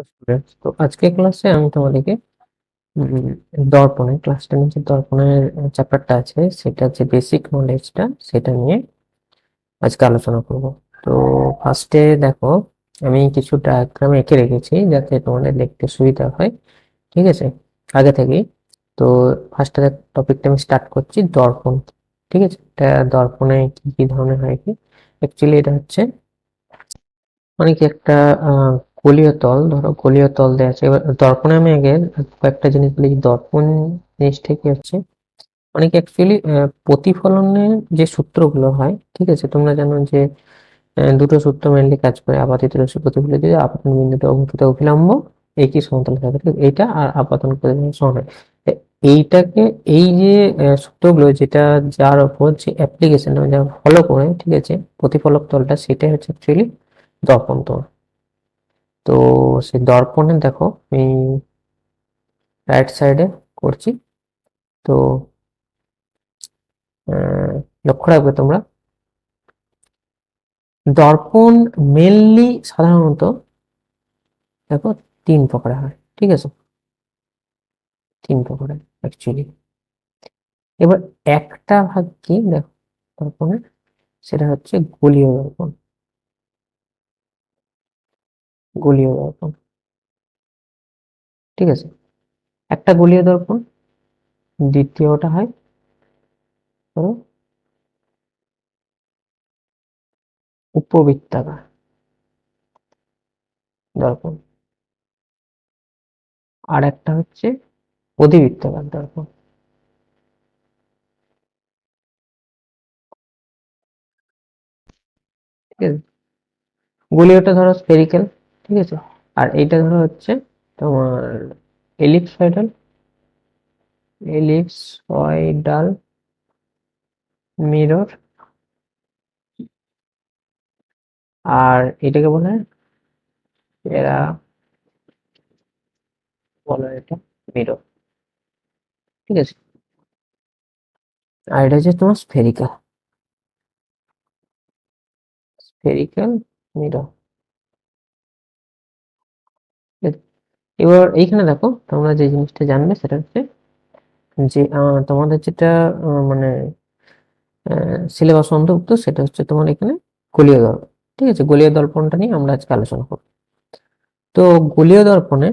Students, তো আজকে ক্লাসে আমি তোমাদেরকে দর্পণের ক্লাসটা নিচে দর্পণের চ্যাপ্টারটা আছে, সেটা যে বেসিক নলেজটা সেটা নিয়ে আজকে আলোচনা করব। তো ফার্স্টে দেখো, আমি কিছু ডায়াগ্রাম এঁকে রেখেছি যাতে তোমাদের দেখতে সুবিধা হয়, ঠিক আছে, আগে থেকেই। তো ফার্স্টে টপিকটা আমি স্টার্ট করছি দর্পণ, ঠিক আছে। এটা দর্পণে কি কি ধরনের হয়, কি অ্যাকচুয়ালি এটা হচ্ছে মানে কি একটা আহ গোলীয় তল, ধরো গোলীয় তল দেওয়া আছে। এবার দর্পণে আমি আগে কয়েকটা জিনিস বলি। দর্পণ জিনিসটা কি হচ্ছে, অনেকে অ্যাকচুয়ালি প্রতিফলনের যে সূত্রগুলো হয়, ঠিক আছে, তোমরা জানো যে দুটো সূত্র মেনলি কাজ করে। আপাতিত রশ্মি প্রতিফলিত যে আপতন বিন্দুতে অবস্থিত অভিলম্ব একই সমতলে থাকে, ঠিক আছে? এইটা আর আপতন প্রতিফলন সমান হয়। তো এইটাকে, এই যে সূত্রগুলো যেটা, যার উপর যে অ্যাপ্লিকেশন যা ফলো করে, ঠিক আছে, প্রতিফলক তলটা সেটাই হচ্ছে অ্যাকচুয়ালি দর্পণ তল। তো সেই দর্পণে দেখো আমি রাইট সাইডে করছি। তো আহ, লক্ষ্য রাখবে তোমরা, দর্পণ মেনলি সাধারণত দেখো তিন প্রকার হয়, ঠিক আছে, তিন প্রকারের অ্যাকচুয়ালি। এবার একটা ভাগ কি দেখো দর্পণের, সেটা হচ্ছে গোলীয় দর্পণ। গোলীয় দর্পণ, ঠিক আছে, একটা গোলীয় দর্পণ। দ্বিতীয়টা হয় ধরো উপবৃত্তাকার দর্পণ, আর একটা হচ্ছে অধিবৃত্তাকার দর্পণ, ঠিক আছে। গোলীয়টা ধরো স্ফেরিক্যাল, ঠিক আছে, আর এইটা ধরো হচ্ছে তোমার এলিপসয়েডাল, এলিপসয়েডাল মিরর। আর এটাকে বলা হয়, এরা বলা হয় এটা মিরর, ঠিক আছে। আর এটা হচ্ছে তোমার স্ফেরিক্যাল, স্ফেরিক্যাল মিরর। এবার এইখানে দেখো তোমরা যে জিনিসটা জানবে সেটা হচ্ছে যে তোমাদের যেটা মানে সিলেবাস অন্তর্ভুক্ত, সেটা হচ্ছে তোমার এখানে গোলীয় দর্পণ, ঠিক আছে। গোলীয় দর্পণটা নিয়ে আমরা আজকে আলোচনা করব। তো গোলীয় দর্পণে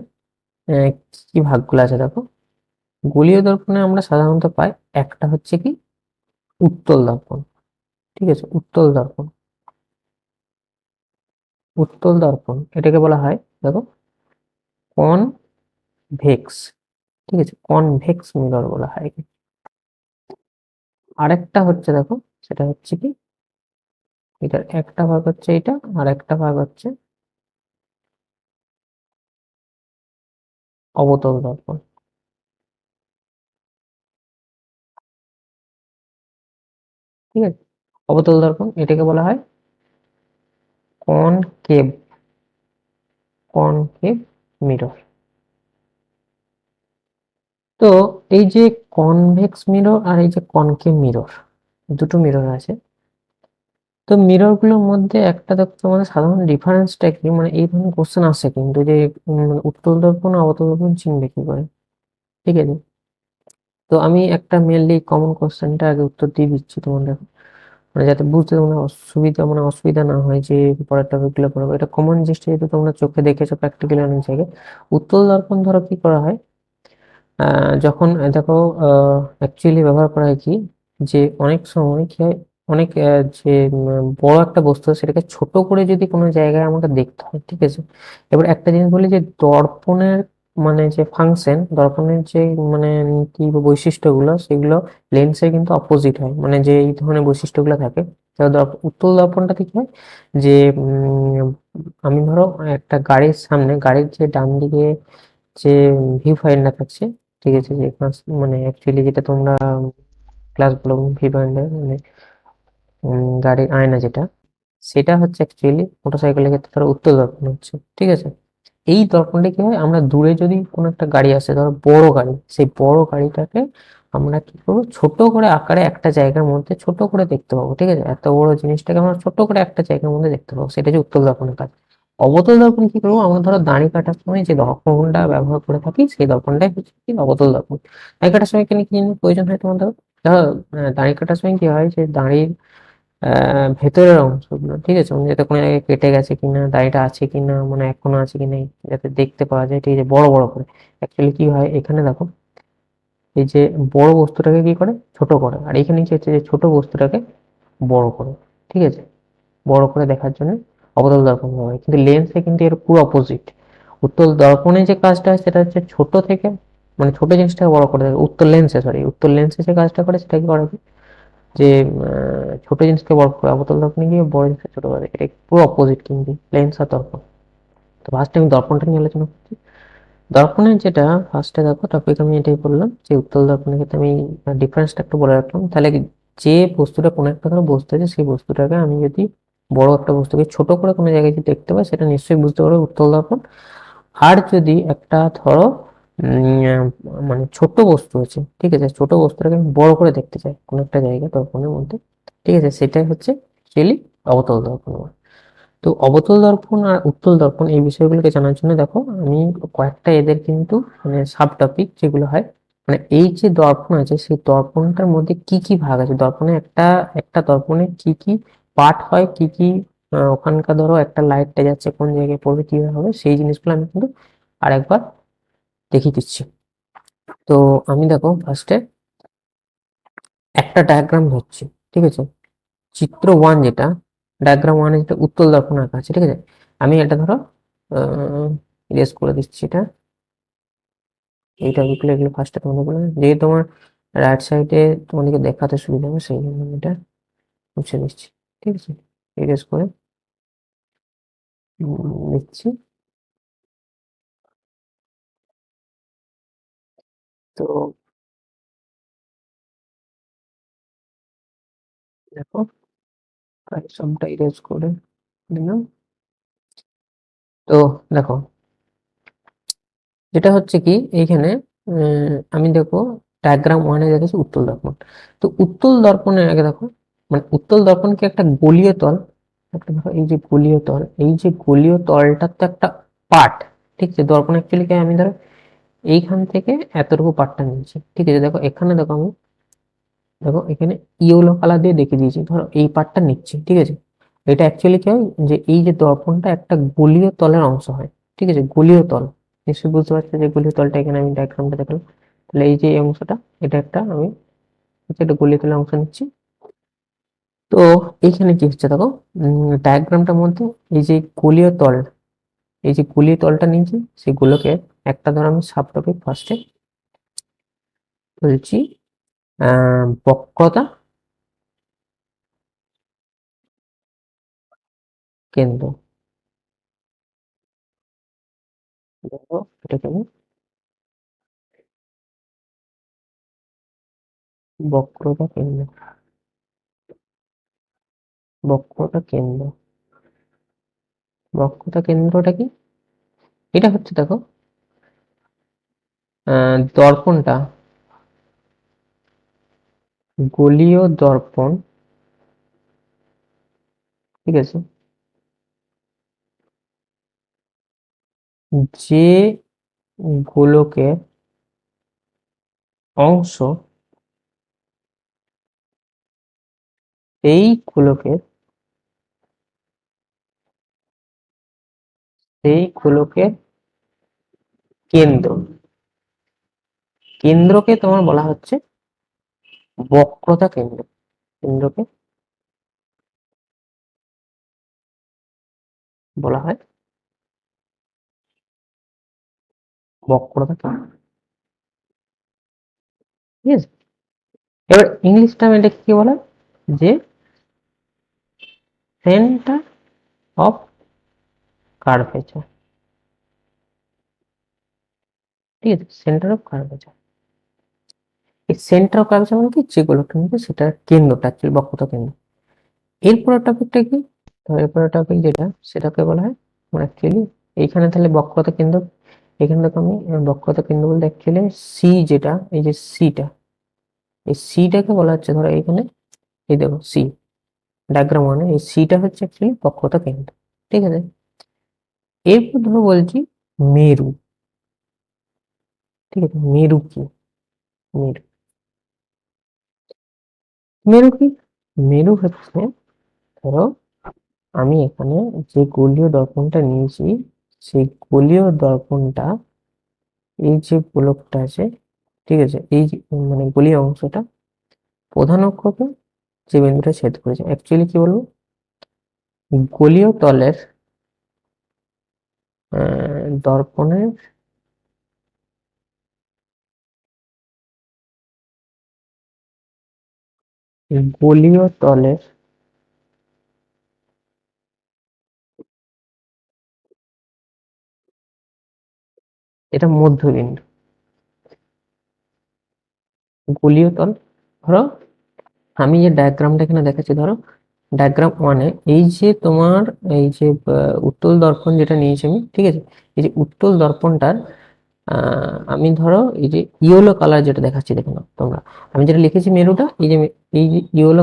আহ, কি ভাগগুলো আছে দেখো। গোলীয় দর্পণে আমরা সাধারণত পাই একটা হচ্ছে কি উত্তল দর্পণ, ঠিক আছে। উত্তল দর্পণ, উত্তল দর্পণ এটাকে বলা হয় দেখো কনভেক্স, ঠিক আছে, কনভেক্স মিরর বলা হয় একে। আরেকটা হচ্ছে দেখো, সেটা হচ্ছে কি, এটার একটা ভাগ হচ্ছে এটা, আর একটা ভাগ হচ্ছে অবতল দর্পণ, ঠিক আছে। অবতল দর্পণ এটাকে বলা হয় কনকেভ, কনকেভ মিরর। তো এই যে কনভেক্স মিরর আর এই যে কনকেভ মিরর, দুটো মিরর আছে। তো মিরর গুলোর মধ্যে একটা দেখো তোমাদের সাধারণ ডিফারেন্সটা কি, মানে এই ধরনের কোশ্চেন আসে কিন্তু যে উত্তল দর্পণ আর অবতল দর্পণ চিনবে কি করে, ঠিক আছে। তো আমি একটা মেনলি কমন কোশ্চেনটা আগে উত্তর দিয়ে দিচ্ছি তোমাদের, মানে যাতে বুঝতে তোমরা অসুবিধা, মানে অসুবিধা না হয় যে পরের টপিক গুলো পড়বো। এটা কমন জিনিসটা যেহেতু তোমরা চোখে দেখেছো প্র্যাকটিক্যালি অনেক জায়গায়। উত্তল দর্পণ ধরো কি করা হয়, যখন দেখো অ্যাকচুয়ালি ব্যবহার করা হয় কি, যে অনেক সময় কি হয়, অনেক যে বড় একটা বস্তু সেটাকে ছোট করে যদি কোনো জায়গায় আমাকে দেখতে হয়, ঠিক আছে। এবার একটা জিনিস বলি যে দর্পণের মানে যে ফাংশন, দর্পণের যে মানে কি বৈশিষ্ট্যগুলো, সেগুলো লেন্সের কিন্তু অপোজিট হয়, মানে যে এই ধরনের বৈশিষ্ট্যগুলো থাকে। তো উত্তল দর্পণটাতে কি হয় যে আমি ধরো একটা গাড়ির সামনে, গাড়ির যে ডান দিকে যে ভিউ ফাইন্ডার থাকছে, ঠিক আছে, যে মানে অ্যাকচুয়ালি যেটা তোমরা ক্লাস গুলো ভিউ ফাইন্ডার মানে গাড়ির আয়না যেটা, সেটা হচ্ছে অ্যাকচুয়ালি মোটরসাইকেলের ক্ষেত্রে ধরো উত্তল দর্পণ হচ্ছে, ঠিক আছে। এই দর্পণটা কি হয়, আমরা দূরে যদি কোনো একটা গাড়ি আসে, ধরো বড় গাড়ি, সেই বড় গাড়িটাকে আমরা কি করবো, ছোট করে আকারে একটা জায়গার মধ্যে ছোট করে দেখতে পাবো। ঠিক আছে, এত বড় জিনিসটাকে আমরা ছোট করে একটা জায়গার মধ্যে দেখতে পাবো, সেটা হচ্ছে উত্তল দর্পণের কাজ। অবতল দর্পণ কি করবো, আমরা ধরো দাঁড়ি কাটার সময় যে দর্পণটা ব্যবহার করে থাকি, সেই দর্পণটাই হচ্ছে কি অবতল দর্পণ। দাঁড়ি কাটার সময় কি জিনিস প্রয়োজন হয় তোমার, ধরো ধরো দাঁড়ি কাটার সময় কি হয়, যে দাঁড়ির ভেতরের অংশগুলো, ঠিক আছে, মানে যাতে কোনো জায়গায় কেটে গেছে কিনা, দাড়িটা আছে কিনা, মানে এখনো আছে কিনা, যাতে দেখতে পাওয়া যায়। ঠিক আছে, বড় বড় করে অ্যাকচুয়ালি কি হয়, এখানে দেখো এই যে বড় বস্তুটাকে কি করে ছোট করে, আর এখানে কি হচ্ছে, যে ছোট বস্তুটাকে বড় করে। ঠিক আছে, বড় করে দেখার জন্য অবতল দর্পণ ব্যবহার হয়। কিন্তু লেন্সে কিন্তু এর পুরো অপোজিট। উত্তল দর্পণে যে কাজটা হয় সেটা হচ্ছে ছোট থেকে, মানে ছোট জিনিসটাকে বড় করে দেয়। উত্তল লেন্সে যে কাজটা করে সেটা কি করে, যে ছোট জিনিসকে বড় করে, অবতল দর্পণে গিয়ে বড় জিনিসকে ছোট করে। এটা পুরো অপোজিট কিন্তু লেন্স আর দর্পণ। তো ফার্স্টে আমি দর্পণটা নিয়ে আলোচনা করছি। দর্পণের যেটা ফার্স্টে দেখো টপিক আমি এটাই বললাম, যে উত্তল দর্পণের ক্ষেত্রে আমি ডিফারেন্সটা একটু বলে রাখলাম। তাহলে যে বস্তুটা, কোনো একটা ধরো বস্তু আছে, সেই বস্তুটাকে আমি যদি বড় একটা বস্তুকে ছোট করে কোনো জায়গায় যদি দেখতে পাই, সেটা নিশ্চয়ই বুঝতে পারবো উত্তল দর্পণ। আর যদি একটা ধরো মানে ছোট বস্তু আছে, ঠিক আছে, ছোট বস্তুটাকে আমি বড় করে দেখতে চাই কোনো একটা জায়গায় দর্পণের মধ্যে, ঠিক আছে, সেটাই হচ্ছে অ্যাকচুয়ালি অবতল দর্পণ। তো অবতল দর্পণ আর উত্তল দর্পণ এই বিষয়গুলোকে জানার জন্য দেখো আমি কয়েকটা এদের কিন্তু মানে সাব টপিক যেগুলো হয়, মানে এই যে দর্পণ আছে, সেই দর্পণটার মধ্যে কি কি ভাগ আছে, দর্পণে একটা একটা দর্পণে কি কি পার্ট হয়, কি কি ওখানকার ধরো একটা লাইটটা যাচ্ছে কোন জায়গায় পড়বে, কিভাবে হবে, সেই জিনিসগুলো আমি কিন্তু আরেকবার দেখিয়ে দিচ্ছি। তো আমি দেখো ফার্স্টে একটা ডায়াগ্রাম ধরছি, ঠিক আছে, চিত্র ওয়ান যেটা, ডায়াগ্রাম ওয়ানে যেটা উত্তল দর্পণ আঁকা আছে, ঠিক আছে, আমি এটা ধরো ইরেজ করে দিচ্ছি। এটা এই টপিকগুলো এগুলো ফার্স্টে তোমাদের বলে যে তোমার রাইট সাইডে তোমাদেরকে দেখাতে সুবিধা হবে, সেই জন্য আমি এটা মুছে দিচ্ছি। ঠিক আছে, ইরেজ করে দিচ্ছি। তো দেখো প্রায় সবটা ইরেজ করে দিলাম। তো দেখো যেটা হচ্ছে কি এইখানে আমি দেখো ডায়াগ্রাম ওয়ানে দেখেছি উত্তল দর্পণ। তো উত্তল দর্পণের আগে দেখো, মানে উত্তল দর্পণ কি একটা গোলীয় তল, একটা ধরো এই যে গোলীয় তল, এই যে গোলীয় তলটার তো একটা পার্ট, ঠিক আছে, দর্পণ অ্যাকচুয়ালি আমি ধরো এইখান থেকে এতটুকু পার্টটা নিয়েছি, ঠিক আছে, দেখো এখানে দেখো আমি দেখো এখানে ইয়েলো কালার দিয়ে দেখিয়ে দিয়েছি, ধরো এই পার্টটা নিচ্ছি, ঠিক আছে। এটা অ্যাকচুয়ালি কি হয়, যে এই যে দর্পণটা একটা গোলীয় তলের অংশ হয়, ঠিক আছে, গোলীয় তল, নিশ্চয়ই বুঝতে পারছো যে গোলীয় তলটা, এখানে আমি ডায়াগ্রামটা দেখালাম। তাহলে এই যে এই অংশটা, এটা একটা আমি হচ্ছে একটা গোলীয় তলের অংশ নিচ্ছি। তো এইখানে কি হচ্ছে দেখো, ডায়াগ্রামটার মধ্যে এই যে গোলীয় তল, এই যে গোলীয় তলটা নিয়েছি, সেগুলোকে একটা ধরো আমি সাব টপিক ফার্স্টে বলছি বক্রতা কেন্দ্র। দেখো এটাকে আমি বক্রতা কেন্দ্র, বক্রতা কেন্দ্র, বক্রতা কেন্দ্রটা কি, এটা হচ্ছে দেখো দর্পণটা, গোলীয় দর্পণ, ঠিক আছে, যে গোলকের অংশ, এই গোলকের, সেই গোলকের কেন্দ্র, কেন্দ্রকে তোমার বলা হচ্ছে বক্রতা কেন্দ্র, কেন্দ্রকে বলা হয় বক্রতা কেন্দ্র, ঠিক আছে। এবার ইংলিশ টার্ম এটাকে কি বলা হয়, যে সেন্টার অফ কার্ভেচার, ঠিক আছে, সেন্টার অফ কার্ভেচার। এই সেন্টার অফ কার্ভেচার মানে কি, যেগুলো কিন্তু সেটা কেন্দ্রটা অ্যাকচুয়ালি বক্রতা কেন্দ্র। এরপরের টপিকটা কি, তো এরপরের টপিক যেটা, সেটাকে বলা হয় অ্যাকচুয়ালি এইখানে তাহলে বক্রতা কেন্দ্র, এখানে দেখো আমি বক্রতা কেন্দ্র বলতে অ্যাকচুয়ালি সি যেটা, এই যে সিটা, এই সিটাকে বলা হচ্ছে ধরো এখানে, এই দেখো সি ডায়াগ্রাম ওয়ানে এই সিটা হচ্ছে অ্যাকচুয়ালি বক্রতা কেন্দ্র। ঠিক আছে, এরপর ধরো বলছি মেরু। ঠিক আছে, মেরু কি? মেরু, মেরু কি? মেরু হচ্ছে ধরো আমি এখানে যে গোলীয় দর্পণটা নিয়েছি, সেই গোলীয় দর্পণটা, এই যে গোলকটা আছে, ঠিক আছে, এই যে মানে গোলীয় অংশটা প্রধান অক্ষকে যে বিন্দুটা ছেদ করেছে, অ্যাকচুয়ালি কি বলবো, গোলীয় তলের দর্পণের গোলীয় তলের এটা মধ্যবিন্দু, গোলীয় তল। ধরো আমি যে ডায়াগ্রামটা এখানে দেখাচ্ছি, ধরো ডায়াগ্রাম ওয়ানে এই যে তোমার এই যে উত্তল দর্পণ যেটা নিয়েছি আমি, ঠিক আছে, এই যে উত্তল দর্পণটার আমি ধরো এই যে ইয়েলো কালার যেটা দেখাচ্ছি, দেখো না তোমরা, আমি যেটা লিখেছি মেরুটা, এই যে ইয়েলো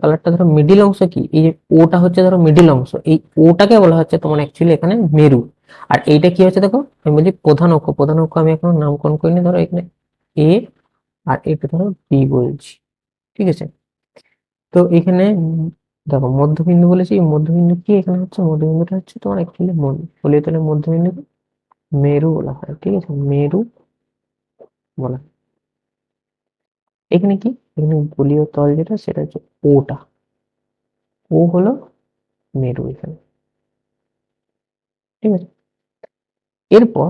কালারটা ধরো মিডিল অংশ কি, এই যে ওটা হচ্ছে ধরো মিডিল অংশ, এই ওটাকে বলা হচ্ছে তোমার অ্যাকচুয়ালি এখানে মেরু। আর এইটা কি হচ্ছে দেখো, আমি বলছি প্রধান অক্ষ, প্রধান অক্ষ আমি এখনো নামকরণ করিনি, ধরো এখানে এ, আর এটা ধরো বি বলছি। ঠিক আছে, তো এখানে দেখো মধ্যবিন্দু বলেছি, এই মধ্যবিন্দু কি, এখানে হচ্ছে মধ্যবিন্দুটা হচ্ছে তোমার অ্যাকচুয়ালি বলিয়ে তাহলে মধ্যবিন্দু মেরু বলা হয়। ঠিক আছে, মেরু বলা হয়। এখানে কি, এখানে গোলীয় তল যেটা সেটা হচ্ছে ওটা, ও হলো মেরু এখানে। ঠিক আছে, এরপর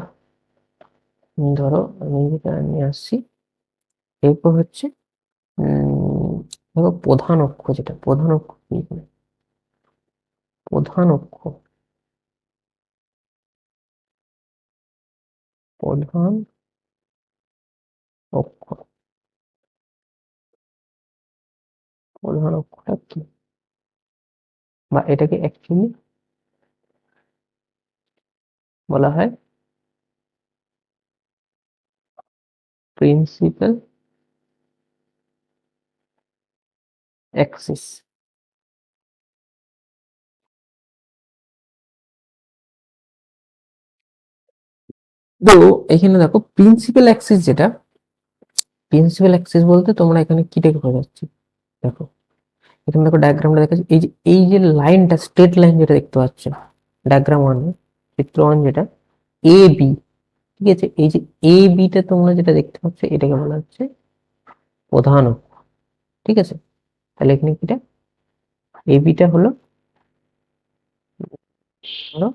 ধরো আমি যেটা নিয়ে আসছি, এরপর হচ্ছে ধরো প্রধান অক্ষ, যেটা প্রধান অক্ষ কি এখানে? প্রধান অক্ষ, প্রধান অক্ষ, প্রধান অক্ষটা কি, বা এটাকে অ্যাকচুয়ালি বলা হয় প্রিন্সিপাল অ্যাক্সিস। তো এখানে দেখো প্রিন্সিপাল অ্যাক্সিস যেটা, প্রিন্সিপাল অ্যাক্সিস বলতে তোমরা এখানে কি দেখে বোঝাচ্ছি, দেখো এখানে দেখো ডায়াগ্রামটা দেখাচ্ছি, এই যে লাইনটা, স্ট্রেট লাইন যেটা দেখতে পাচ্ছ ডায়াগ্রাম ওয়ান, চিত্র ওয়ান যেটা এ বি, ঠিক আছে, এই যে এ বিটা তোমরা যেটা দেখতে পাচ্ছ এটাকে বলা হচ্ছে প্রধান অক্ষ। ঠিক আছে, তাহলে এখানে কিটা, এ বিটা হলো হলো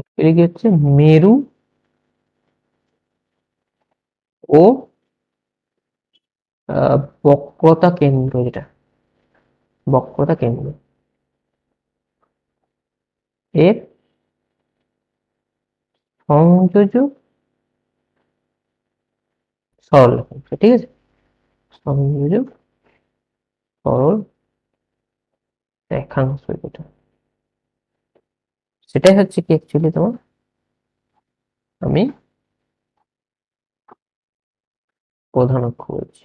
actually কি হচ্ছে মেরু ও বক্রতা কেন্দ্র, যেটা বক্রতা কেন্দ্র এর সংযোজক সরলরেখা। ঠিক আছে, সংযোজক সরল রেখাংশ যেটা, সেটাই হচ্ছে কি অ্যাকচুয়ালি তোমার আমি প্রধান অক্ষ বলছি।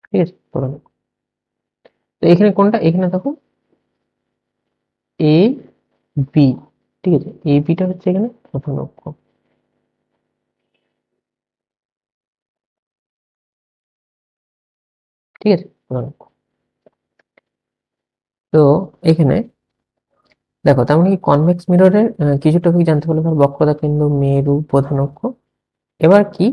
ঠিক আছে, প্রধান অক্ষ। তো এখানে কোনটা, এখানে দেখো এ বি, ঠিক আছে, এ বিটা হচ্ছে এখানে প্রধান অক্ষ। ঠিক আছে, প্রধান অক্ষ। তো এখানে দেখো তার মানে কি কনভেক্স মিররের কিছু টপিক জানতে পারলে, ধর বক্রতা কেন্দ্র, মেরু, প্রধান অক্ষ। এবার কি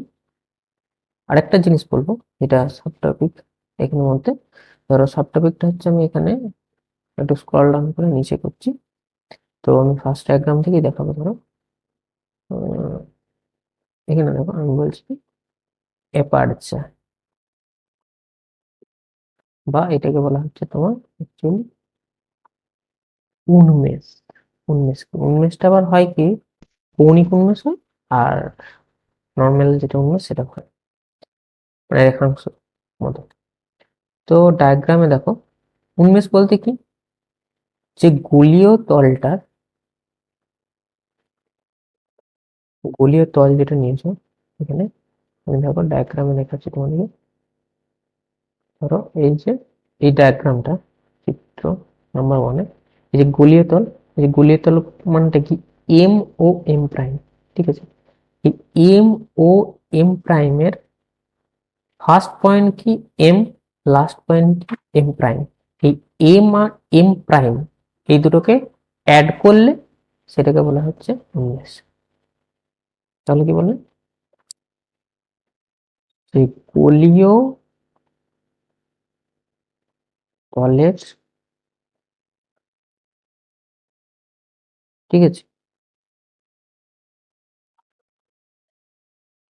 আরেকটা জিনিস বলবো, যেটা সাব টপিক এখানের মধ্যে, ধরো সাব টপিকটা হচ্ছে আমি এখানে একটু স্ক্রল ডাউন করে নিচে করছি। তো আমি ফার্স্ট ডায়াগ্রাম থেকেই দেখাবো। ধরো আহ, এখানে দেখো আমি বলছি অ্যাপারচার, বা এটাকে বলা হচ্ছে তোমার অ্যাকচুয়ালি উন্মেষ। উন্মেষটা আবার হয় কি, কৌণিক উন্মেষ হয়, আর নর্মাল যেটা উন্মেষ সেটা হয় মানে রেখাংশ মতো। তো ডায়াগ্রামে দেখো উন্মেষ বলতে কি, যে গোলীয় তল যেটা নিয়েছো এখানে, আমি দেখো ডায়াগ্রামে দেখাচ্ছি তোমাদেরকে। ধরো এই যে এই ডায়াগ্রামটা, চিত্র নাম্বার 1 এ এই যে গোলীয় তল, এই যে গোলীয় তল মানটা কি, এম ও এম প্রাইম। ঠিক আছে, এই এম ও এম প্রাইমের ফার্স্ট পয়েন্ট কি এম, লাস্ট পয়েন্ট কি এম প্রাইম। এই এম আর এম প্রাইম এই দুটোকে অ্যাড করলে সেটাকে বলা হচ্ছে উন্মেষ। তাহলে কি বললে, সেই গোলীয় তলের, ঠিক আছে,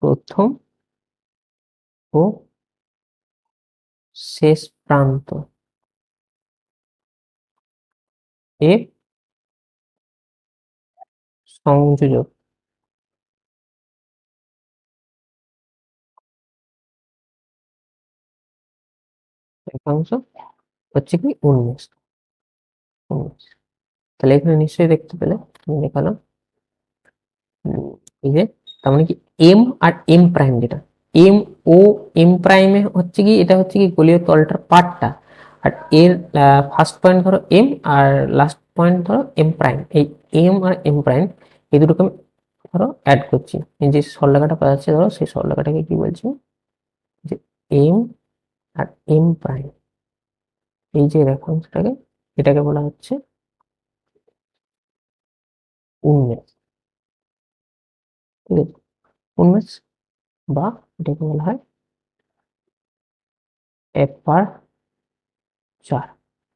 প্রথম ও শেষ প্রান্ত এর সংযোজক রেখাংশ হচ্ছে কি উন্মেষ। উন্মেষ। তাহলে এখানে নিশ্চয়ই দেখতে পেলে আমি দেখালাম, এই যে তার মানে কি এম আর এম প্রাইম, যেটা এম ও এম প্রাইমে হচ্ছে কি, এটা হচ্ছে কি গোলীয় তলটার পার্টটা, আর এর ফার্স্ট পয়েন্ট ধরো এম আর লাস্ট পয়েন্ট ধরো এম প্রাইম। এই এম আর এম প্রাইম এই দুটোকে আমি ধরো অ্যাড করছি, এই যে সরলরেখাটা পাওয়া যাচ্ছে ধরো সেই সরলরেখাটাকে কি বলছি, যে এম আর এম প্রাইম, এই যে রেফারেন্সটাকে এটাকে বলা হচ্ছে উন্মেষ। ঠিক আছে, উন্মেষ বা এটাকে বলা হয় অ্যাপারচার।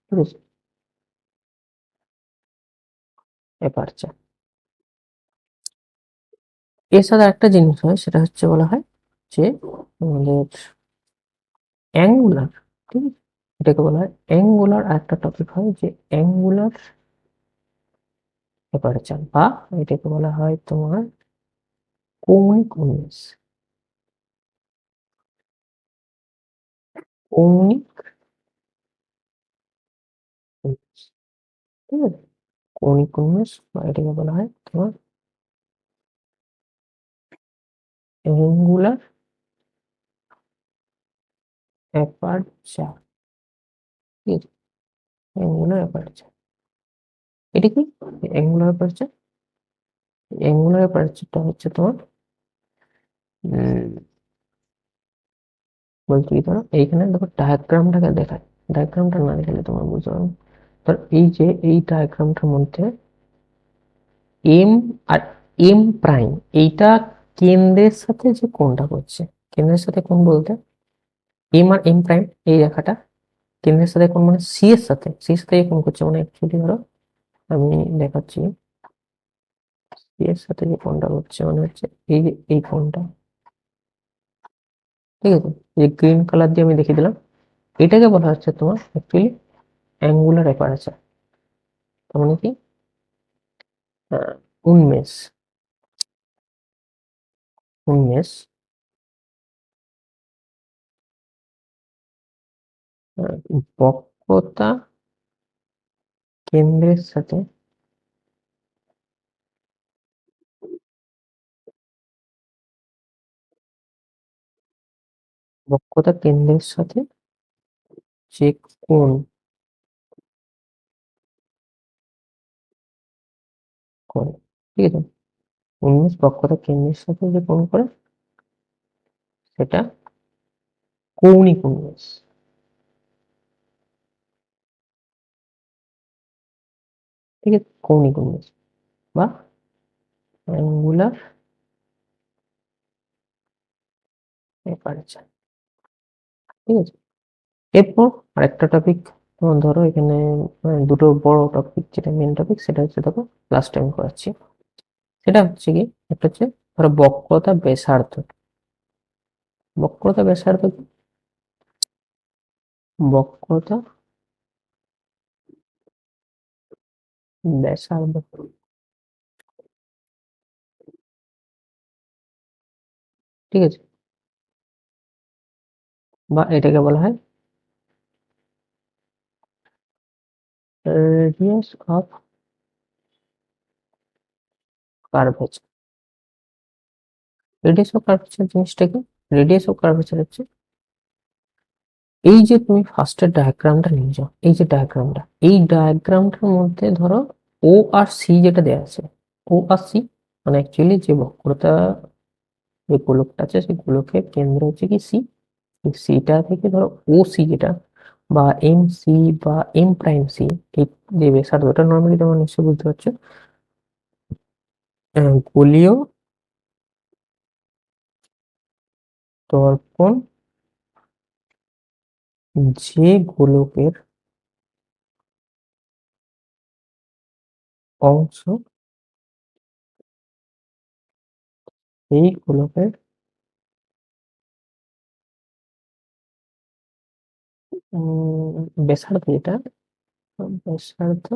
ঠিক আছে, অ্যাপারচার। এর সাথে একটা জিনিস হয়, সেটা হচ্ছে বলা হয় যে আমাদের অ্যাঙ্গুলার, ঠিক আছে, এটাকে বলা হয় অ্যাঙ্গুলার। একটা টপিক হয় যে অ্যাঙ্গুলার অ্যাপারচার, বা এটাকে বলা হয় তোমার কৌণিক উন্মেষ। কৌণিক উন্মেষ, ঠিক আছে, কৌণিক উন্মেষ বা এটাকে বলা হয় তোমার অ্যাঙ্গুলার অ্যাপারচার। ঠিক আছে, অ্যাঙ্গুলার অ্যাপারচার। এটা কি অ্যাঙ্গুলার অ্যাপারচার? অ্যাঙ্গুলার অ্যাপারচারটা হচ্ছে তোমার বলছি কি, ধরো এইখানে দেখো ডায়াগ্রামটাকে দেখায়, ডায়াগ্রামটা না দেখালে তোমার বুঝতে পারবে না। ধর এই যে এই ডায়াগ্রামটার মধ্যে এম আর এম প্রাইম এইটা কেন্দ্রের সাথে যে কোণটা করছে, কেন্দ্রের সাথে কোণ বলতে এম আর এম প্রাইম এই রেখাটা কেন্দ্রের সাথে কোণ মানে সি এর সাথে কোণ করছে, মানে অ্যাকচুয়ালি ধরো আমি দেখাচ্ছি, সি এর সাথে যে কোণটা করছে মানে হচ্ছে এই যে এই কোণটা। ঠিক আছে, এই যে গ্রিন কালার দিয়ে আমি দেখিয়ে দিলাম, এটাকে বলা হচ্ছে তোমার অ্যাকচুয়ালি অ্যাঙ্গুলার অ্যাপারেচার। তার মানে কি উন্মেষ। উন্মেষ বক্রতা কেন্দ্রের সাথে বক্রতা কেন্দ্রের সাথে যে কোণ করে। ঠিক আছে, উন্মেষ বক্রতা কেন্দ্রের সাথে যে কোণ করে সেটা কৌণিক উন্মেষ। ঠিক আছে, কৌণিক উন্মেষ বা অ্যাঙ্গুলার অ্যাপারেচার। ঠিক আছে, এরপর আরেকটা টপিক তোমার ধরো এখানে, দুটো বড় টপিক, যেটা মেন টপিক সেটা হচ্ছে দেখো লাস্ট টাইম করাচ্ছি, সেটা হচ্ছে কি, একটা হচ্ছে ধরো বক্রতা ব্যাসার্ধ। বক্রতা ব্যাসার্ধ কি? বক্রতা ব্যাসার্ধ ঠিক আছে, বা এটাকে বলা হয় radius of curvature. Radius of curvature জিনিসটা কি? রেডিয়াস অফ কার্ভেচার হচ্ছে এই যে তুমি ফার্স্টের ডায়াগ্রামটা নিয়ে যাও, এই যে ডায়াগ্রামটা, এই ডায়াগ্রামটার মধ্যে ধরো ও আর সি যেটা দেওয়া আছে, ও আর সি মানে অ্যাকচুয়ালি যে বক্রতা, যে গোলকটা আছে সেই গোলকের কেন্দ্র হচ্ছে কি সি। সিটা থেকে ধরো ও সি যেটা, বা এম সি বা এম প্রাইম সি, এই যে ব্যাসার্ধ, ওটা নর্মালি তোমরা নিশ্চয়ই বুঝতে পারছো গোলীয় দর্পণ, যে গোলকের অংশ এই গোলকের ব্যাসার্ধ যেটা, ব্যাসার্ধ,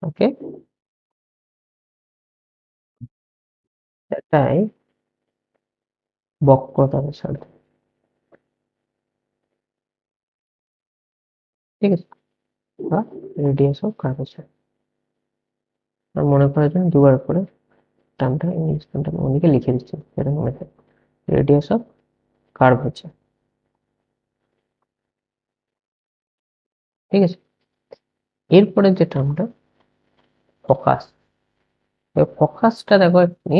ওকে, এটাই বক্রতা ব্যাসার্ধ। ঠিক আছে, বা রেডিয়াস অফ কার্ভেচার। আর মনে করার জন্য দুবার করে টার্মটা, ইংলিশ টার্মটা ওদিকে লিখে দিচ্ছি, যেটা মনে থাকে, রেডিয়াস অফ কার্ভেচার। ঠিক আছে, এরপরে যে টার্মটা ফোকাস, ফোকাসটা দেখো আপনি,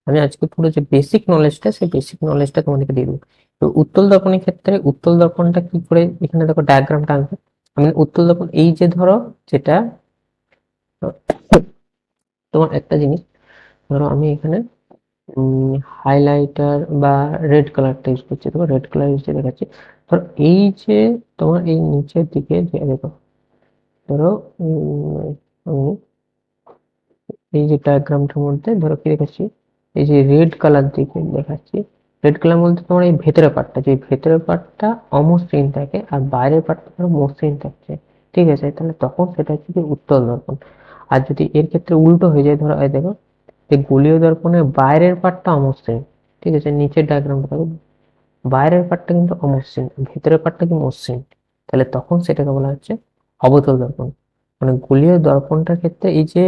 আমি আজকে পুরো যে বেসিক নলেজটা, সেই বেসিক নলেজটা তোমাদেরকে দিয়ে দেবো। তো উত্তল দর্পণের ক্ষেত্রে উত্তল দর্পণটা কি করে, এখানে দেখো ডায়াগ্রামটা আঁকবে। আমি উত্তল দর্পণ এই যে ধরো যেটা, তোমার একটা জিনিস ধরো আমি এখানে হাইলাইটার বা রেড কালারটা ইউজ করছি, তোমার রেড কালার ইউজ দেখাচ্ছি। ধরো এই যে তোমার এই নিচের দিকে যে দেখো, ধরো আমি এই যে ডায়াগ্রামটার মধ্যে ধরো কি দেখাচ্ছি, এই যে রেড কালার দিকে দেখাচ্ছি। রেড কালার বলতে তোমার এই ভেতরের পার্টটা, যে ভেতরের পার্টটা অমসৃণ থাকে আর বাইরের পার্টটা ধরো মসৃণ থাকছে। ঠিক আছে, তাহলে তখন সেটা হচ্ছে কি উত্তল দর্পণ। আর যদি এর ক্ষেত্রে উল্টো হয়ে যায়, ধরো এই দেখো যে গোলীয় দর্পণের বাইরের পার্টটা অমসৃণ, ঠিক আছে, নিচের ডায়াগ্রামটা দেখো, বাইরের পার্টটা কিন্তু অমসৃণ, ভেতরের পার্টটা কি মসৃণ, তাহলে তখন সেটাকে বলা হচ্ছে অবতল দর্পণ। মানে গোলীয় দর্পণটার ক্ষেত্রে এই যে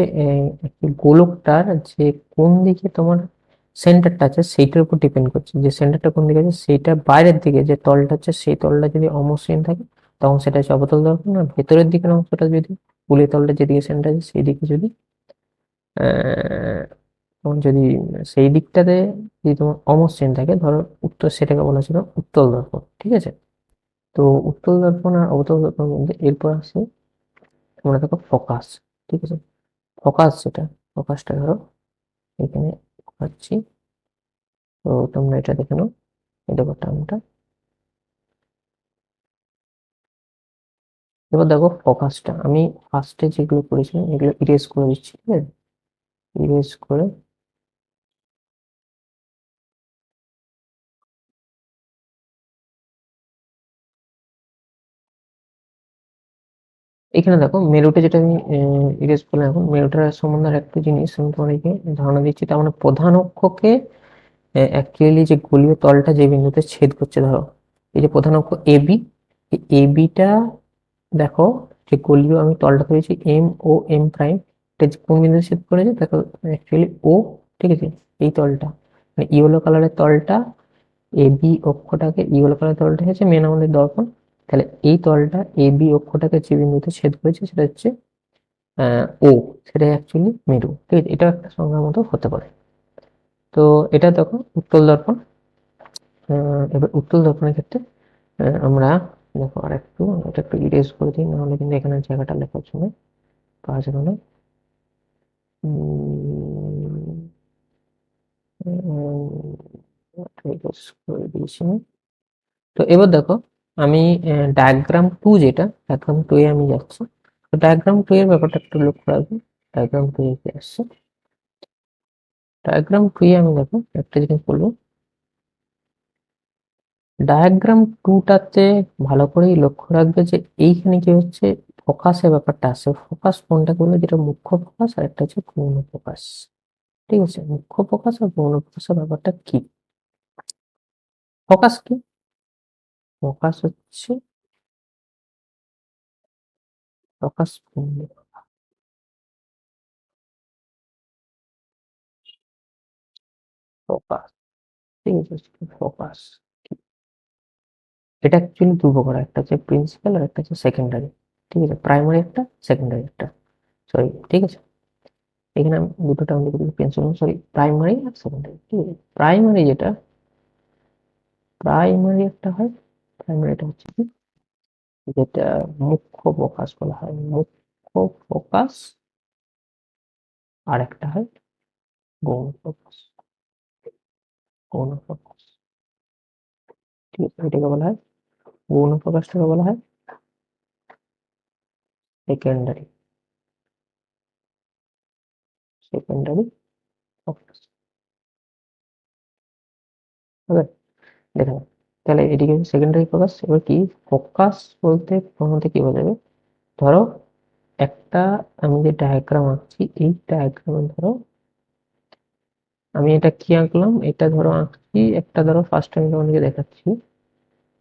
একটি গোলকটার যে কোন দিকে তোমার সেন্টারটা আছে সেইটার উপর ডিপেন্ড করছে, যে সেন্টারটা কোন দিকে আছে সেইটা বাইরের দিকে যে তলটা আছে সেই তলটা যদি অমসৃণ থাকে তখন সেটা হচ্ছে অবতল দর্পণ। আর ভেতরের দিকের অংশটা যদি, গোলীয় তলটা যেদিকে সেন্টার আছে সেই দিকে যদি তোমার যদি সেই দিকটাতে যদি তোমার অমসৃণ থাকে ধরো উত্তর, সেটাকে বলা ছিল উত্তল দর্পণ। ঠিক আছে, তো উত্তল দর্পণ আর অবতল দর্পণের মধ্যে এরপর আসে তোমরা দেখো ফোকাস। ঠিক আছে, ফোকাস যেটা, ফোকাসটা ধরো এখানে পাচ্ছি, তো তোমরা এটা দেখে নাও, এই দেখো টার্মটা। এবার দেখো ফোকাসটা আমি ফার্স্টে যেগুলো করেছিলাম এগুলো ইরেজ করে দিচ্ছি। ঠিক আছে, ইরেজ করে এখানে দেখো মেরুটা যেটা আমি ইরেজ করলাম, এখন মেরুটার সম্বন্ধে আর একটা জিনিস আমি তোমাদেরকে ধারণা দিচ্ছি। তার মানে প্রধান অক্ষকে অ্যাকচুয়ালি যে গোলীয় তলটা যে বিন্দুতে ছেদ করছে, ধরো এই যে প্রধান অক্ষ এবি, এই এবিটা দেখো যে গোলীয় আমি তলটা ধরেছি এম ও এম প্রাইম, এটা যে কোন বিন্দুতে ছেদ করেছে দেখো, অ্যাকচুয়ালি ও। ঠিক আছে, এই তলটা মানে ইয়েলো কালারের তলটা, এবি অক্ষটাকে, ইয়েলো কালারের তলটা হচ্ছে মেন আমাদের দর্পণ। তাহলে এই তলটা এবি অক্ষটাকে যে বিন্দুতে ছেদ করেছে সেটা হচ্ছে ও, সেটা অ্যাকচুয়ালি মেরু। ঠিক আছে, এটাও একটা সংজ্ঞার মতো হতে পারে। তো এটা দেখো উত্তল দর্পণ। এবার উত্তল দর্পণের ক্ষেত্রে আমরা দেখো আর একটু, এটা একটু ইরেজ করে দিই, নাহলে কিন্তু এখানে জায়গাটা লেখার সময় পাওয়া যাবে না। erase করে দিয়েছি আমি। তো এবার দেখো আমি ডায়াগ্রাম টু, যেটা ডায়াগ্রাম টু এ আমি যাচ্ছি। তো ডায়াগ্রাম টু এর ব্যাপারটা একটু লক্ষ্য রাখবো। ডায়াগ্রাম টু এ কি আসছে, ডায়াগ্রাম টু এ আমি দেখো একটা জিনিস বলবো, ডায়াগ্রাম টুটাতে ভালো করেই লক্ষ্য রাখবে যে এইখানে কি হচ্ছে, ফোকাসের ব্যাপারটা আছে। ফোকাস কোনটা বলে, যেটা মুখ্য ফোকাস আর একটা হচ্ছে গৌণ ফোকাস। ঠিক আছে? মুখ্য ফোকাস আর গৌণ ফোকাসের ব্যাপারটা কি? ফোকাস কি? ফোকাস হচ্ছে ফোকাস বিন্দু। ফোকাস, ঠিক আছে? ফোকাস। এটা অ্যাকচুয়ালি ২ প্রকার। একটা হচ্ছে প্রিন্সিপাল আর একটা হচ্ছে সেকেন্ডারি। ঠিক আছে? প্রাইমারি একটা, সেকেন্ডারি একটা। সরি, ঠিক আছে? এখানে আমি ২ টো টার্ম লিখে দিচ্ছি, প্রিন্সিপাল সরি প্রাইমারি আর সেকেন্ডারি। ঠিক আছে? প্রাইমারি যেটা, প্রাইমারি একটা হয়, প্রাইমারিটা হচ্ছে কি? যেটা মুখ্য ফোকাস বলা হয়। মুখ্য ফোকাস আর একটা হয় গৌণ ফোকাস। গৌণ ফোকাস। ঠিক আছে? এটাকে বলা হয় গৌণ ফোকাসটাকে বলা হয় সেকেন্ডারি। Secondary focus. ওকে? দেখে নাও। তাহলে এদিকে সেকেন্ডারি ফোকাস। এবার কি ফোকাস বলতে প্রথমত কি বোঝাবে? ধরো একটা, আমি যে ডায়াগ্রাম আঁকছি এই ডায়াগ্রামে ধরো আমি এটা কি আঁকলাম, এটা ধরো আঁকছি একটা, ধরো ফার্স্ট আমি তোমাদেরকে দেখাচ্ছি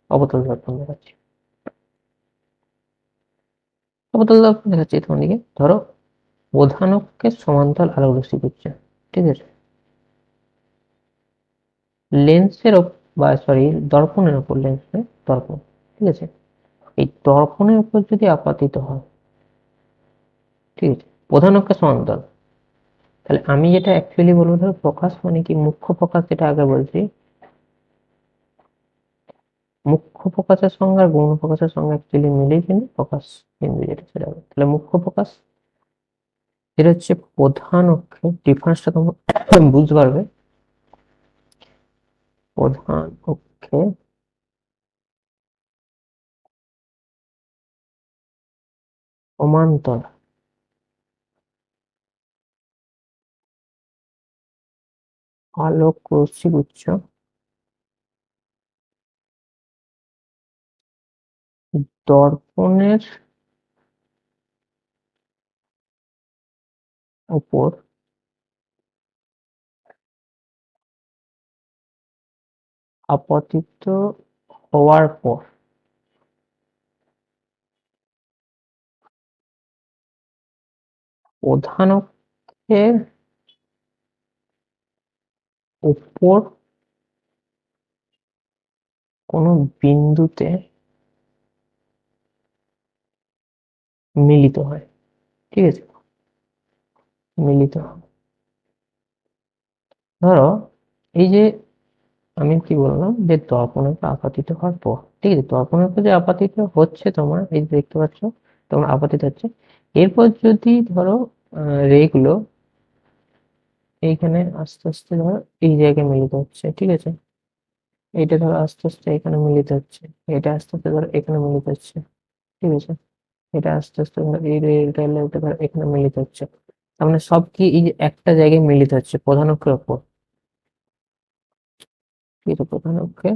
অবতল দর্পণ দেখাচ্ছি। অবতল দর্পণ দেখাচ্ছি তোমাদেরকে, ধরো প্রধান অক্ষের সমান্তরাল আলোক রশ্মি করছে। ঠিক আছে? লেন্সের বা সরি দর্পণের উপর, লেন্সের দর্পণ, ঠিক আছে? এই দর্পণের উপর যদি আপাতিত হয়, ঠিক আছে, প্রধান অক্ষের সমান্তরাল, তাহলে আমি যেটা অ্যাকচুয়ালি বলবো, ধরো ফোকাস মানে কি, মুখ্য ফোকাস যেটা আগে বলছি, মুখ্য ফোকাসের সঙ্গে আর গৌণ ফোকাসের সঙ্গে অ্যাকচুয়ালি মিলেই কিন্তু ফোকাস বিন্দু যেটা সেটা হবে। তাহলে মুখ্য ফোকাস যেটা হচ্ছে প্রধান অক্ষে, ডিফারেন্সটা তোমরা বুঝতে পারবে। প্রধান অক্ষে সমান্তরাল আলোক রশ্মি গুচ্ছ দর্পণের উপর আপতিত হওয়ার পর প্রধান অক্ষের উপর কোনো বিন্দুতে মিলিত হয়। ঠিক আছে? মিলিত হয়। ধরো এই যে আমি কি বললাম যে দর্পণের উপর আপতিত হওয়ার পর, ঠিক আছে, দর্পণের উপর যে আপতিত হচ্ছে তোমার, এই যে দেখতে পাচ্ছ তোমার আপতিত হচ্ছে, এরপর যদি ধরো রে গুলো এইখানে আস্তে আস্তে ধরো এই জায়গায় মিলিত হচ্ছে। ঠিক আছে? এইটা ধরো আস্তে আস্তে এখানে মিলিত হচ্ছে, এটা আস্তে আস্তে ধরো এখানে মিলিত হচ্ছে। ঠিক আছে? এটা আস্তে আস্তে ধরো এই রেলটা ধরো এখানে মিলিত হচ্ছে। তার মানে সব কি এই যে একটা জায়গায় মিলিত হচ্ছে প্রধান অক্ষের ওপর। ঠিক আছে? প্রধান অক্ষের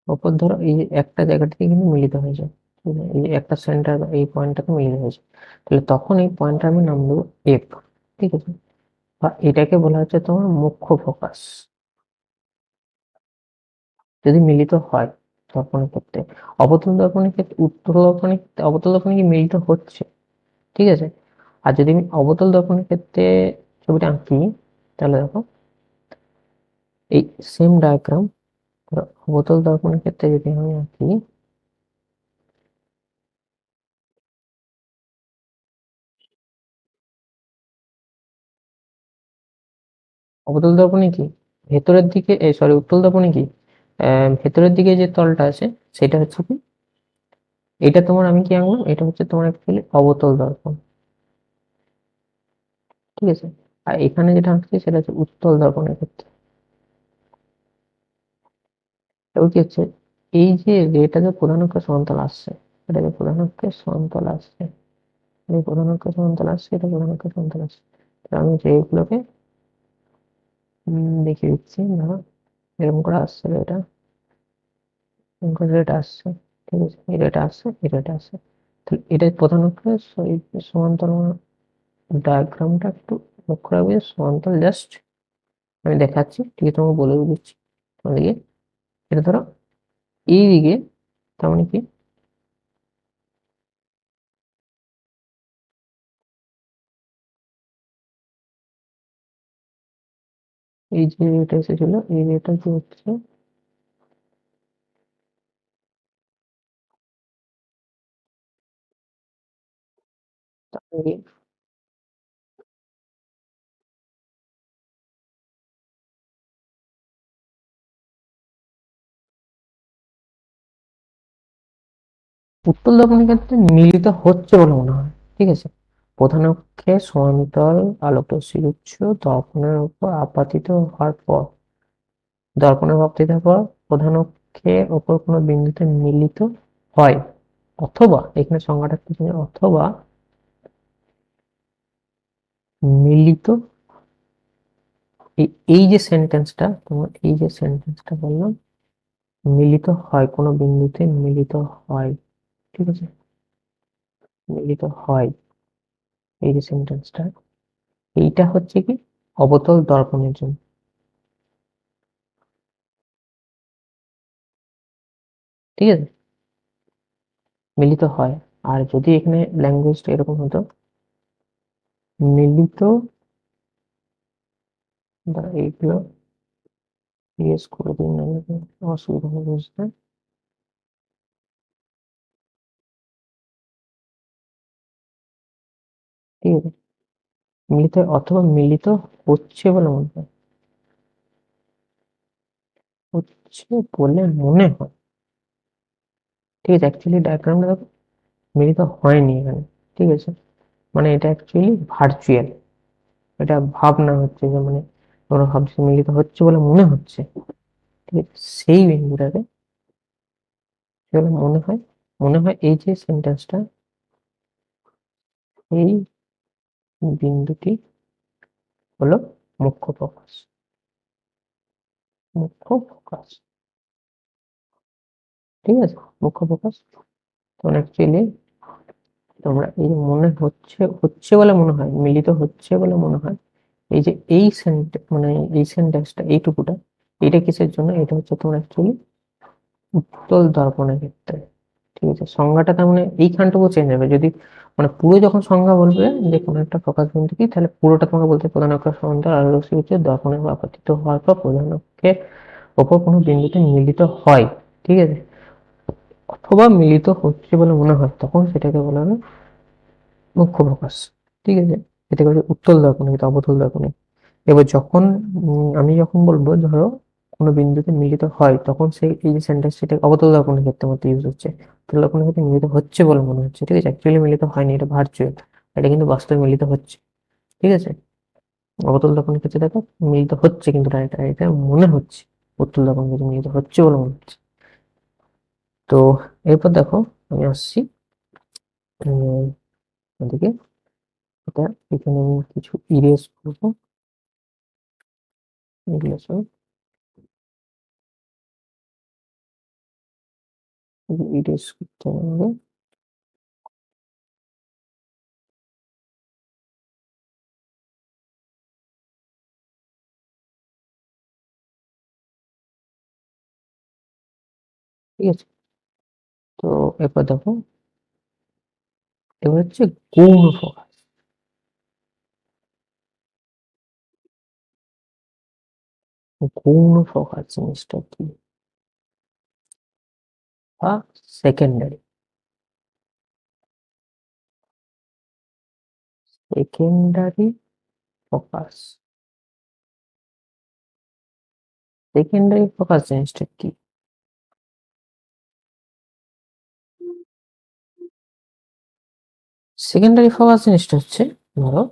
ওপর ধরো এই যে একটা জায়গা থেকে কিন্তু মিলিত হয়ে যায়। ঠিক আছে? এই যে একটা সেন্টার এই পয়েন্টটাতে মিলিত হয়েছে, তাহলে তখন এই পয়েন্টটা আমি নাম দেবো এফ। ঠিক আছে? বা এটাকে বলা হচ্ছে তোমার মুখ্য ফোকাস যদি মিলিত হয় দর্পণের ক্ষেত্রে। অবতল দর্পণের ক্ষেত্রে, উত্তল দর্পণের ক্ষেত্রে, অবতল দর্পণে কি মিলিত হচ্ছে। ঠিক আছে? আর যদি আমি অবতল দর্পণের ক্ষেত্রে ছবিটা আঁকি, তাহলে দেখো এই সেম ডায়াগ্রাম অবতল দর্পণের ক্ষেত্রে যদি আমি আঁকি, অবতল দর্পণে কি ভেতরের দিকে, সরি উত্তল দর্পণে কি ভেতরের দিকে যে তলটা আছে সেটা হচ্ছে কি, এটা তোমার আমি কি আঁকলাম, এটা হচ্ছে তোমার অ্যাকচুয়ালি অবতল দর্পণ। ঠিক আছে? আর এখানে যেটা আঁকছি সেটা হচ্ছে উত্তল দর্পণের ক্ষেত্রে। এবার কি হচ্ছে, এই যে রেটা যে প্রধান অক্ষের সমান্তরাল আসছে, এটা যে প্রধান অক্ষের সমান্তরাল আসছে, এই প্রধান অক্ষের সমান্তরাল আসছে, এটা প্রধান অক্ষের সমান্তরাল আসছে। তো আমি রেগুলোকে দেখিয়ে দিচ্ছি, ধরো এরকম করে আসছে এটা, এরকম করে এটা আসছে। ঠিক আছে? এই রেটা আসছে, এই রেটা আসছে। তাহলে এটা প্রধান অক্ষের সমান্তরাল ডায়াগ্রামটা একটু লক্ষ্য রাখবে, সমান্তরাল জাস্ট আমি দেখাচ্ছি, ঠিক আছে, তোমাকে বলে দিচ্ছি তোমাদেরকে। এটা ধরো এইদিকে, তার মানে কি, এই যে এটা এসেছিল, এই রেটা কি হচ্ছে, তাহলে উত্তল দর্পণের ক্ষেত্রে মিলিত হচ্ছে বলে মনে হয়। ঠিক আছে, প্রধান অক্ষে সমান্তরাল আলোকরশ্মির উৎস দর্পণের উপর আপতিত হওয়ার পর, দর্পণের বক্তৃতার পর প্রধান অক্ষের ওপর কোনো বিন্দুতে মিলিত হয়, অথবা এখানে সংজ্ঞাটা কি জানি, অথবা মিলিত, এই যে সেন্টেন্সটা, তোমার এই যে সেন্টেন্সটা বললাম, মিলিত হয়, কোনো বিন্দুতে মিলিত হয়। ঠিক আছে, মিলিত হয়, এই যে সেন্টেন্সটা, এইটা হচ্ছে কি অবতল দর্পণের জন্য। ঠিক আছে, মিলিত হয়। আর যদি এখানে ল্যাঙ্গুয়েজটা এরকম হতো, মিলিত, এইগুলো ইয়েস করে দিন, নাহলে তো অসুবিধা হবে বুঝতে। ঠিক আছে, মিলিত অথবা মিলিত হচ্ছে বলে মনে হয়, হচ্ছে বলে মনে হয়। ঠিক আছে, অ্যাকচুয়ালি ডায়াগ্রামটা দেখো, মিলিত হয়নি এখানে। ঠিক আছে, মানে এটা অ্যাকচুয়ালি ভার্চুয়াল, এটা ভাবনা হচ্ছে যে, মানে তোমরা ভাবছো মিলিত হচ্ছে বলে মনে হচ্ছে। ঠিক আছে, সেই বিন্দুটাকে সেগুলো মনে হয়, মনে হয় এই যে সেন্টেন্সটা, এই বিন্দুটি হলো মুখ্য ফোকাস, মুখ্য ফোকাস। ঠিক আছে, মুখ্য ফোকাস। তখন অ্যাকচুয়ালি তোমরা এই যে মনে হচ্ছে, হচ্ছে বলে মনে হয়, মিলিত হচ্ছে বলে মনে হয়, এই যে এই মানে এই সেন্টেন্সটা, এইটুকুটা, এটা কিসের জন্য, এটা হচ্ছে তোমার অ্যাকচুয়ালি উত্তল দর্পণের ক্ষেত্রে। ঠিক আছে, সংজ্ঞাটা তার মানে এইখানটুকু চেঞ্জ হবে। যদি মানে পুরো যখন সংজ্ঞা বলবে যে কোনো একটা ফোকাস বিন্দু কি, তাহলে পুরোটা তোমাকে বলতে প্রধান অক্ষের সমান্তরাল আলোকরশ্মি হচ্ছে দর্পণের বা আপতিত হওয়ার পর প্রধান অক্ষের ওপর কোনো বিন্দুতে মিলিত হয়। ঠিক আছে, অথবা মিলিত হচ্ছে বলে মনে হয়, তখন সেটাকে বলা হবে মুখ্য ফোকাস। ঠিক আছে, এটাকে বলে উত্তল দর্পণ, এটা অবতল দর্পণে। এবার যখন আমি যখন বলবো ধরো কোনো বিন্দুতে মিলিত হয়, তখন সেই এই যে সেন্টেন্স, সেটা অবতল দর্পণের ক্ষেত্রে মতো ইউজ হচ্ছে। উত্তল দর্পণের ক্ষেত্রে মিলিত হচ্ছে বলে মনে হচ্ছে। ঠিক আছে, অ্যাকচুয়ালি মিলিত হয়নি, এটা ভার্চুয়াল, এটা কিন্তু বাস্তবে মিলিত হচ্ছে। ঠিক আছে, অবতল দর্পণের ক্ষেত্রে দেখো মিলিত হচ্ছে, কিন্তু এটা এটা মনে হচ্ছে, উত্তল দর্পণের ক্ষেত্রে মিলিত হচ্ছে বলে মনে হচ্ছে। তো এরপর দেখো আমি আসছি উম, এদিকে, এটা এখানে আমি কিছু ইরেজ করবো, এগুলো সব ইরেজ করতে হবে। ঠিক আছে, তো এরপর দেখো, এবার হচ্ছে গৌণ ফোকাস। গৌণ ফোকাস জিনিসটা কি, বা secondary, secondary focus, secondary focus জিনিসটা কি? সেকেন্ডারি ফোকাস জিনিসটা হচ্ছে, ধরো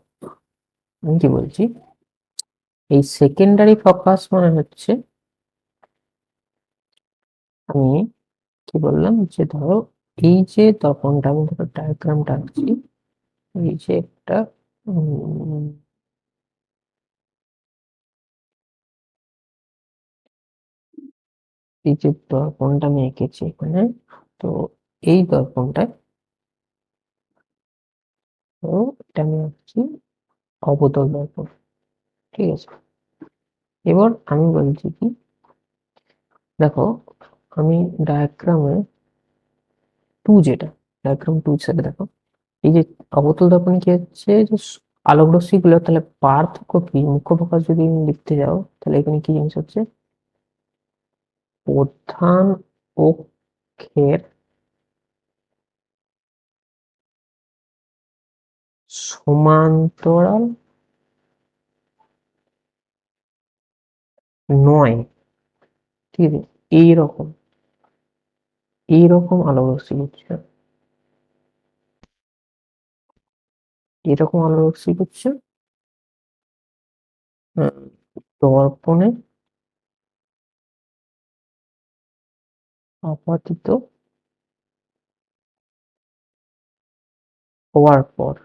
আমি কি বলছি, এই সেকেন্ডারি ফোকাস মানে হচ্ছে, আমি কি বললাম যে ধরো এই যে দর্পণটা, আমি ধরো ডায়াগ্রামটা আঁকছি, এই যে একটা উম, এই যে দর্পণটা আমি এঁকেছি এখানে, তো এই দর্পণটা, তো এটা আমি আঁকছি অবতল দর্পণ। ঠিক আছে, এবার আমি বলছি কি, দেখো আমি ডায়াগ্রামে ডায়াগ্রাম 2 হিসেবে দেখো, এই যে অবতল দর্পণে কি হচ্ছে যে আলোক রশ্মি গুলো, তাহলে পার্থক্য কি, মুখ্য ফোকাস যদি লিখতে যাও তাহলে এখানে কি জিনিস হচ্ছে, প্রধান অক্ষের সমান্তরাল নয়, ঠিক আছে, এইরকম এইরকম আলোক রশ্মি বুঝছো, এরকম আলোক রশ্মি বুঝছো দর্পণে আপাতিত হওয়ার পর,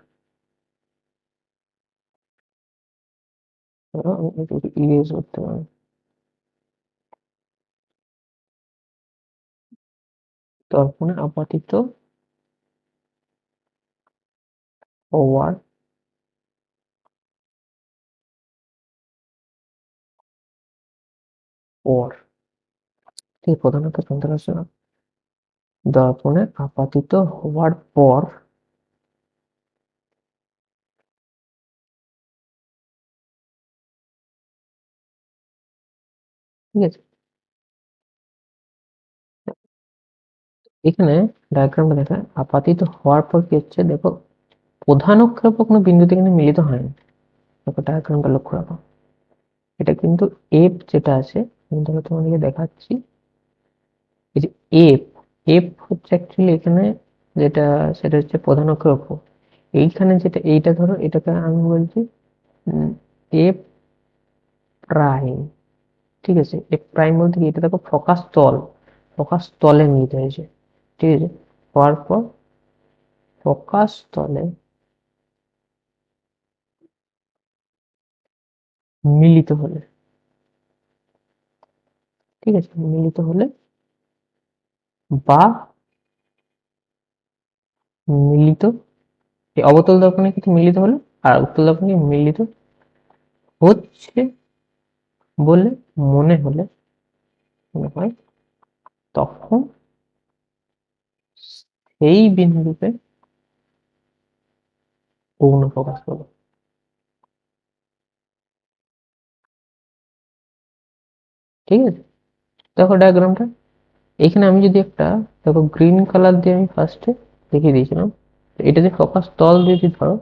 আমি একটু ইরেজ করতে পারি, দর্পণে আপাতিত হওয়ার পর, ঠিক আছে, প্রধানত শুনতে পাচ্ছ না, দর্পণে আপাতিত হওয়ার পর, ঠিক আছে, এখানে ডায়াগ্রামটা দেখা, আপাতিত হওয়ার পর কি হচ্ছে দেখো, প্রধান অক্ষের উপর কোনো বিন্দুতে কিন্তু মিলিত হয়নি, দেখো ডায়াগ্রামটা লক্ষ্য রাখো, এটা কিন্তু এফ যেটা আছে, আমি ধরো তোমাদেরকে দেখাচ্ছি, এই যে এফ, এফ হচ্ছে অ্যাকচুয়ালি এখানে যেটা, সেটা হচ্ছে প্রধান অক্ষের উপর, এইখানে যেটা, এইটা ধরো এটাকে আমি বলছি এফ প্রাইম, ঠিক আছে, এফ প্রাইম বলতে কি, এটা দেখো ফোকাস তল, ফোকাস তলে মিলিত হয়েছে, ঠিক আছে, হওয়ার পর ফোকাস তলে মিলিত হলে, ঠিক আছে, মিলিত হলে বা মিলিত, এই অবতল দর্পণে কিছু মিলিত হলে আর উত্তল দর্পণে মিলিত হচ্ছে বলে মনে হলে, মনে হয়, তখন সেই বিন্দুতে গৌণ ফোকাস বলে, ঠিক আছে, দেখো ডায়াগ্রামটা, এখানে আমি যদি একটা, দেখো গ্রিন কালার দিয়ে আমি ফার্স্টে দেখিয়ে দিয়েছিলাম, এটা যে ফোকাস তল যদি ধরো,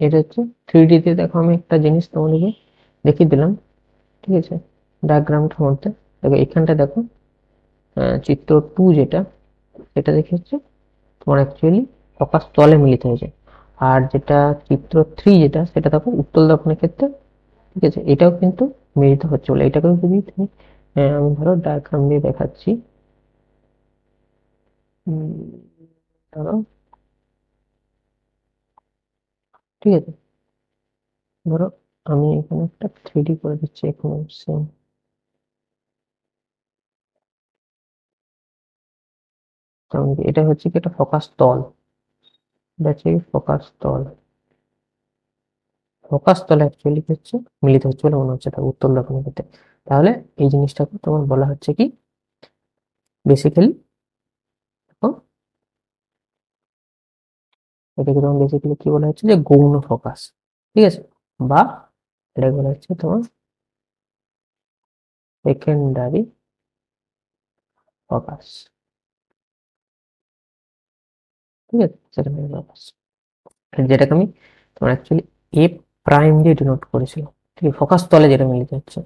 এটা হচ্ছে 3D তে, দেখো আমি একটা জিনিস তোমাদেরকে দেখিয়ে দিলাম, ঠিক আছে, ডায়াগ্রামটার মধ্যে দেখো, এখানটা দেখো চিত্র 2 যেটা, সেটা দেখে হচ্ছে তোমার অ্যাকচুয়ালি ফোকাস তলে মিলিত হয়েছে, আর যেটা চিত্র 3 যেটা, সেটা দেখো উত্তল দর্পণের ক্ষেত্রে, ঠিক আছে, এটাও কিন্তু মিলিত হচ্ছে বলে, এটাকেও যদি তুমি আমি ধরো ডায়াগ্রাম দিয়ে দেখাচ্ছি, ধরো, ঠিক আছে, ধরো আমি এখানে একটা 3D করে দিচ্ছি এখানে সেম, এটা হচ্ছে কি একটা ফোকাস তল, এটা হচ্ছে ফোকাস তল, ফোকাস তলে অ্যাকচুয়ালি কি হচ্ছে, মিলিত হচ্ছে বলে মনে হচ্ছে, তার উত্তল দর্পণের ক্ষেত্রে, তাহলে এই জিনিসটাকে তোমার বলা হচ্ছে কি, বেসিক্যালি, এটাকে তোমার বেসিক্যালি কি বলা হচ্ছে যে গৌণ ফোকাস, ঠিক আছে, বা এটাকে বলা হচ্ছে তোমার সেকেন্ডারি ফোকাস, ঠিক আছে, সেকেন্ডারি ফোকাস, যেটাকে আমি তোমার অ্যাকচুয়ালি এফ প্রাইম দিয়ে ডিনোট করেছিলাম, ঠিক আছে, ফোকাস তলে যেটা মিলিত হচ্ছে,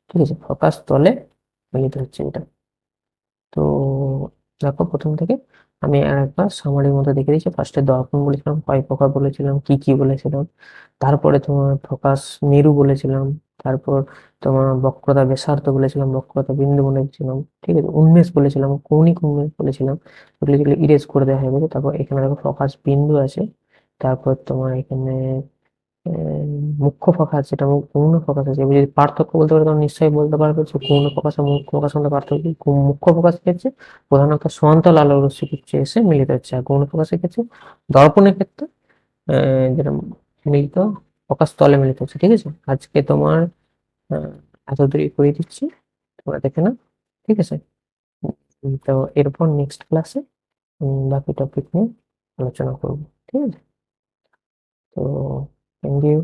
ঠিক আছে, ফোকাস তলে মিলিত হচ্ছে এটা, তো দেখো প্রথম থেকে আমি আরেকবার সামারির মধ্যে দেখে দিচ্ছি, ফার্স্টে দর্পণ বলেছিলাম, কয় প্রকার বলেছিলাম, কি কি বলেছিলাম, তারপরে তোমার ফোকাস মেরু বলেছিলাম, তারপর তোমার বক্রতা ব্যাসার্ধ বলেছিলাম, বক্রতা বিন্দু বলেছিলাম, ঠিক আছে, উন্মেষ বলেছিলাম, কৌণিক উন্মেষ বলেছিলাম, ওগুলো যেগুলো ইরেজ করে দেওয়া হয়ে গেছে, তারপর এখানে দেখো ফোকাস বিন্দু আছে, তারপর তোমার এখানে মুখ্য ফোকাস, যেটা গৌণ ফোকাস আছে, এবার যদি পার্থক্য বলতে পারো তখন নিশ্চয়ই বলতে পারবে যে গৌণ ফোকাস আর মুখ্য ফোকাস মধ্যে পার্থক্য কি। মুখ্য ফোকাস ক্ষেত্রে প্রধানত সমান্তরাল আলোক রশ্মি ক্ষেত্রে এসে মিলিত হচ্ছে, আর গৌণ ফোকাসের ক্ষেত্রে দর্পণের ক্ষেত্রে যেটা মিলিত ফোকাস তলে মিলিত হচ্ছে, ঠিক আছে? আজকে তোমার এত দূরই করে দিচ্ছি, তোমরা দেখে নাও, ঠিক আছে? তো এরপর নেক্সট ক্লাসে বাকি টপিক নিয়ে আলোচনা করবো, ঠিক আছে? তো থ্যাংক ইউ।